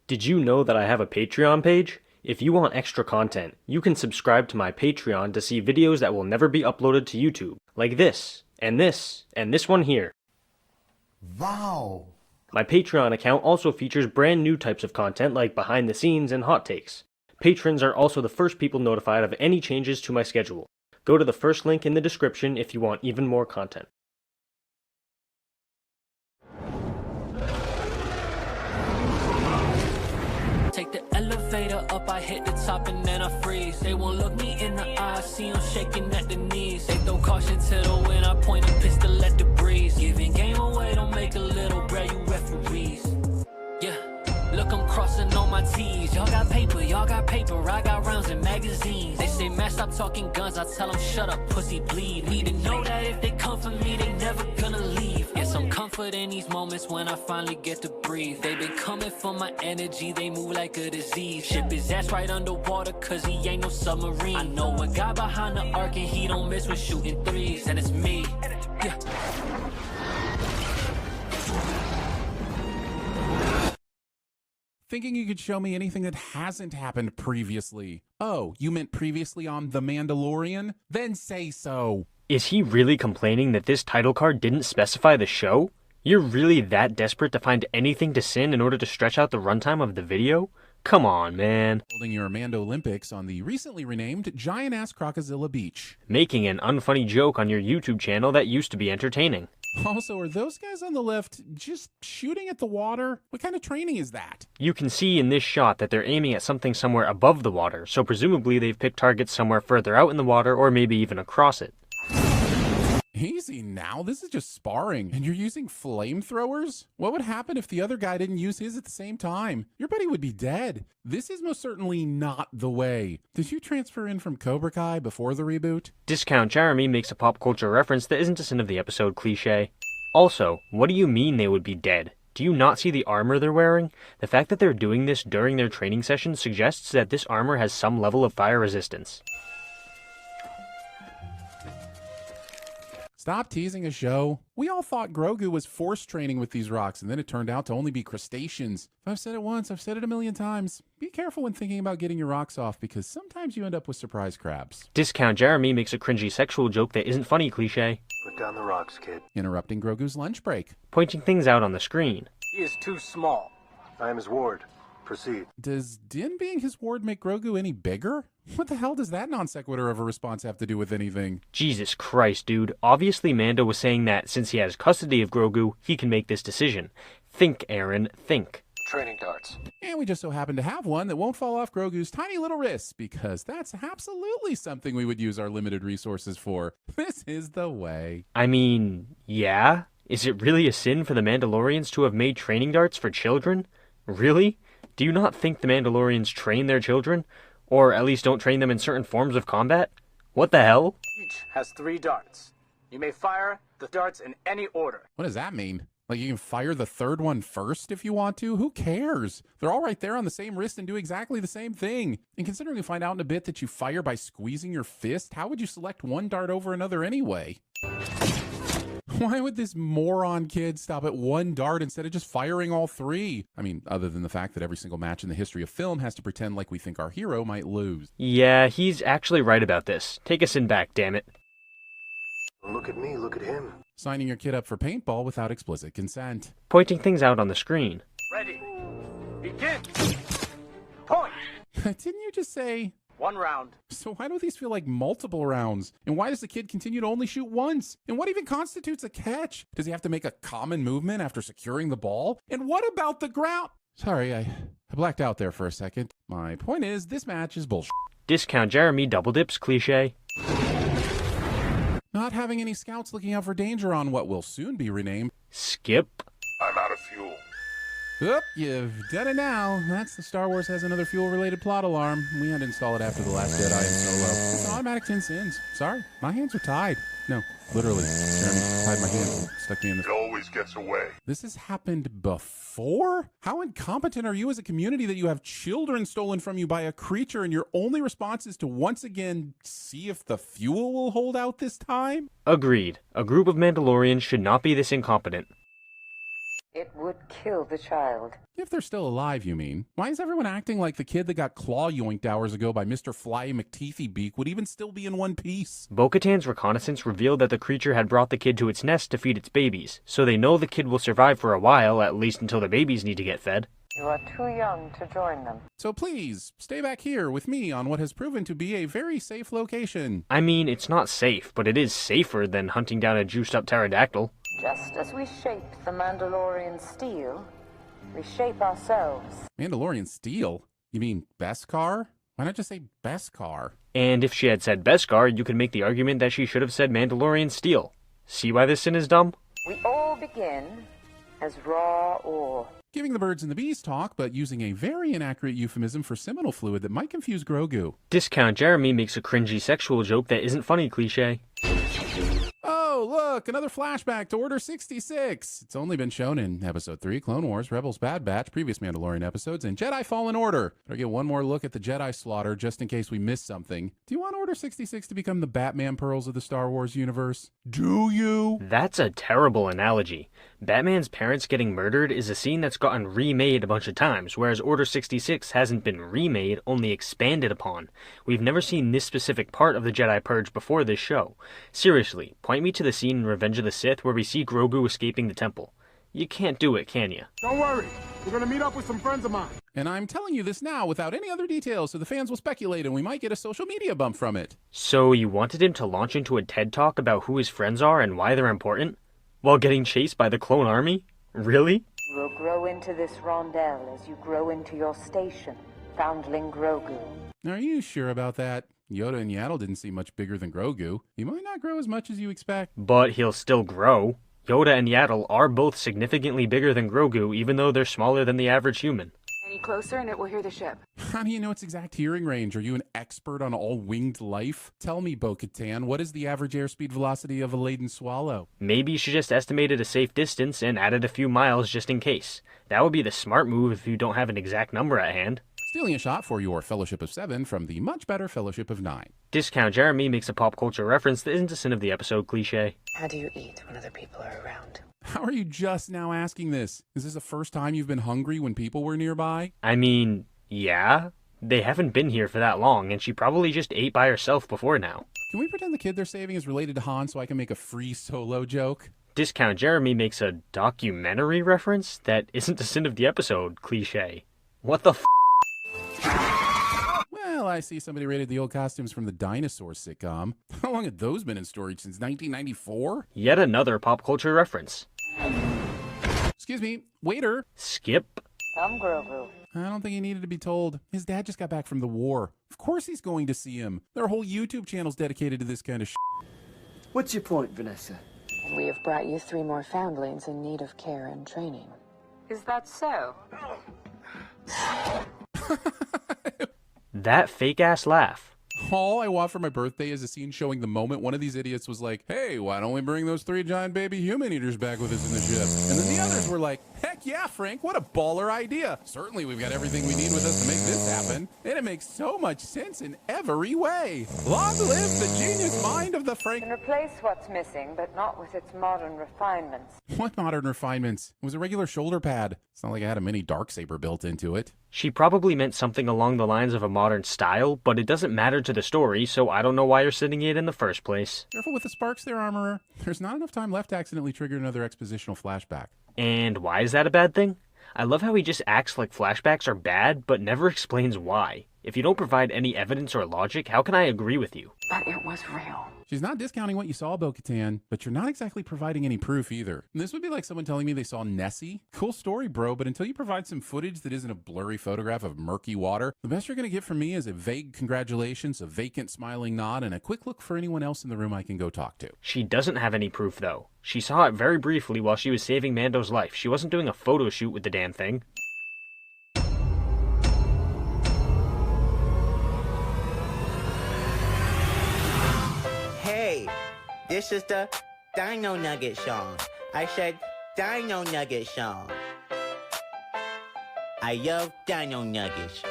Did you know that I have a Patreon page? If you want extra content, you can subscribe to my Patreon to see videos that will never be uploaded to YouTube, like this, and this, and this one here. Wow! My Patreon account also features brand new types of content like behind the scenes and hot takes. Patrons are also the first people notified of any changes to my schedule. Go to the first link in the description if you want even more content. Take the elevator up, I hit the top and then I freeze. They won't look me in the eye, see them shaking at the knees. They throw caution to the wind, I point a pistol at the breeze. Giving game away, don't make a little bread, you referees. Yeah, look, I'm crossing on my T's. Y'all got paper, I got rounds and magazines. They say, man, stop talking guns, I tell them, shut up, pussy bleed. Need to know that if they come for me, they never gonna leave. Get some comfort in these moments when I finally get to breathe. They been coming for my energy, they move like a disease. Ship his ass right underwater, cause he ain't no submarine. I know a guy behind the arc and he don't miss with shooting threes. And it's me, yeah. Thinking you could show me anything that hasn't happened previously. Oh, you meant previously on The Mandalorian? Then say so. Is he really complaining that this title card didn't specify the show? You're really that desperate to find anything to sin in order to stretch out the runtime of the video? Come on, man. Holding your Mando Olympics on the recently renamed Giant-Ass Crocozilla Beach. Making an unfunny joke on your YouTube channel that used to be entertaining. Also, are those guys on the left just shooting at the water? What kind of training is that? You can see in this shot that they're aiming at something somewhere above the water, so presumably they've picked targets somewhere further out in the water or maybe even across it. Easy now, this is just sparring, and you're using flamethrowers? What would happen if the other guy didn't use his at the same time? Your buddy would be dead. This is most certainly not the way. Did you transfer in from Cobra Kai before the reboot? Discount Jeremy makes a pop culture reference that isn't a sin of the episode cliche. Also, what do you mean they would be dead? Do you not see the armor they're wearing? The fact that they're doing this during their training sessions suggests that this armor has some level of fire resistance. Stop teasing a show. We all thought Grogu was force training with these rocks, and then it turned out to only be crustaceans. If I've said it once, I've said it a million times. Be careful when thinking about getting your rocks off, because sometimes you end up with surprise crabs. Discount Jeremy makes a cringy sexual joke that isn't funny cliche. Put down the rocks, kid. Interrupting Grogu's lunch break. Pointing things out on the screen. He is too small. I am his ward. Proceed. Does Din being his ward make Grogu any bigger? What the hell does that non sequitur of a response have to do with anything? Jesus Christ, dude. Obviously Mando was saying that since he has custody of Grogu, he can make this decision. Think, Aaron, think. Training darts. And we just so happen to have one that won't fall off Grogu's tiny little wrists, because that's absolutely something we would use our limited resources for. This is the way. I mean, yeah? Is it really a sin for the Mandalorians to have made training darts for children? Really? Do you not think the Mandalorians train their children? Or at least don't train them in certain forms of combat? What the hell? Each has 3 darts. You may fire the darts in any order. What does that mean? Like you can fire the third one first if you want to? Who cares? They're all right there on the same wrist and do exactly the same thing. And considering we find out in a bit that you fire by squeezing your fist, how would you select one dart over another anyway? Why would this moron kid stop at one dart instead of just firing all 3? I mean, other than the fact that every single match in the history of film has to pretend like we think our hero might lose. Yeah, he's actually right about this. Take us in back, damn it. Look at me, look at him. Signing your kid up for paintball without explicit consent. Pointing things out on the screen. Ready. Begin. Point. Didn't you just say... 1 round. So why do these feel like multiple rounds? And why does the kid continue to only shoot once? And what even constitutes a catch? Does he have to make a common movement after securing the ball? And what about the ground? Sorry, I blacked out there for a second. My point is, this match is bullshit. Discount Jeremy double dips cliche. Not having any scouts looking out for danger on what will soon be renamed. Skip. I'm out of fuel. Oop, you've done it now. That's the Star Wars has another fuel-related plot alarm. We had to install it after The Last Jedi and Solo. It's an automatic 10 sins. Sorry, my hands are tied. No, literally. Jeremy tied my hands, stuck me in the... It always gets away. This has happened before? How incompetent are you as a community that you have children stolen from you by a creature and your only response is to once again see if the fuel will hold out this time? Agreed. A group of Mandalorians should not be this incompetent. It would kill the child. If they're still alive, you mean. Why is everyone acting like the kid that got claw yoinked hours ago by Mr. Fly McTeethy Beak would even still be in one piece? Bo-Katan's reconnaissance revealed that the creature had brought the kid to its nest to feed its babies, so they know the kid will survive for a while, at least until the babies need to get fed. You are too young to join them. So please, stay back here with me on what has proven to be a very safe location. I mean, it's not safe, but it is safer than hunting down a juiced-up pterodactyl. Just as we shaped the Mandalorian steel, we shape ourselves. Mandalorian steel? You mean Beskar? Why not just say Beskar? And if she had said Beskar, you could make the argument that she should have said Mandalorian steel. See why this sin is dumb? We all begin as raw ore. Giving the birds and the bees talk, but using a very inaccurate euphemism for seminal fluid that might confuse Grogu. Discount Jeremy makes a cringy sexual joke that isn't funny cliché. Oh, look, another flashback to Order 66. It's only been shown in Episode 3, Clone Wars, Rebels Bad Batch, previous Mandalorian episodes, and Jedi Fallen Order. Better get one more look at the Jedi slaughter just in case we missed something. Do you want Order 66 to become the Batman pearls of the Star Wars universe? Do you? That's a terrible analogy. Batman's parents getting murdered is a scene that's gotten remade a bunch of times, whereas Order 66 hasn't been remade, only expanded upon. We've never seen this specific part of the Jedi Purge before this show. Seriously, point me to the scene in Revenge of the Sith where we see Grogu escaping the temple. You can't do it, can you? Don't worry. We're gonna meet up with some friends of mine. And I'm telling you this now without any other details so the fans will speculate and we might get a social media bump from it. So you wanted him to launch into a TED Talk about who his friends are and why they're important? While getting chased by the clone army? Really? You will grow into this rondel as you grow into your station, Foundling Grogu. Are you sure about that? Yoda and Yaddle didn't seem much bigger than Grogu. He might not grow as much as you expect. But he'll still grow. Yoda and Yaddle are both significantly bigger than Grogu, even though they're smaller than the average human. Any closer and it will hear the ship. How do you know its exact hearing range? Are you an expert on all winged life? Tell me, Bo-Katan, what is the average airspeed velocity of a laden swallow? Maybe she just estimated a safe distance and added a few miles just in case. That would be the smart move if you don't have an exact number at hand. Stealing a shot for your Fellowship of 7 from the much better Fellowship of 9. Discount Jeremy makes a pop culture reference that isn't a sin of the episode cliché. How do you eat when other people are around? How are you just now asking this? Is this the first time you've been hungry when people were nearby? I mean, yeah. They haven't been here for that long, and she probably just ate by herself before now. Can we pretend the kid they're saving is related to Han so I can make a free Solo joke? Discount Jeremy makes a documentary reference that isn't a sin of the episode cliché. What the f***? Well, I see somebody rated the old costumes from the Dinosaur sitcom. How long had those been in storage, since 1994? Yet another pop culture reference. Excuse me, waiter. Skip. Come, Grogu. I don't think he needed to be told. His dad just got back from the war. Of course he's going to see him. There are whole YouTube channels dedicated to this kind of shit. What's your point, Vanessa? And we have brought you 3 more foundlings in need of care and training. Is that so? That fake-ass laugh. All I want for my birthday is a scene showing the moment one of these idiots was like, hey, why don't we bring those 3 giant baby human eaters back with us in the ship? And then the others were like, heck yeah, Frank, what a baller idea. Certainly we've got everything we need with us to make this happen. And it makes so much sense in every way. Long live the genius mind of the Frank. Can replace what's missing, but not with its modern refinements. What modern refinements? It was a regular shoulder pad. It's not like I had a mini Darksaber built into it. She probably meant something along the lines of a modern style, but it doesn't matter to the story, so I don't know why you're sending it in the first place. Careful with the sparks there, Armorer. There's not enough time left to accidentally trigger another expositional flashback. And why is that a bad thing? I love how he just acts like flashbacks are bad, but never explains why. If you don't provide any evidence or logic, how can I agree with you? But it was real. She's not discounting what you saw, Bo-Katan, but you're not exactly providing any proof either. And this would be like someone telling me they saw Nessie. Cool story, bro, but until you provide some footage that isn't a blurry photograph of murky water, the best you're going to get from me is a vague congratulations, a vacant smiling nod, and a quick look for anyone else in the room I can go talk to. She doesn't have any proof, though. She saw it very briefly while she was saving Mando's life. She wasn't doing a photo shoot with the damn thing. Hey, this is the Dino Nugget Show. I said Dino Nugget Show. I love Dino Nuggets.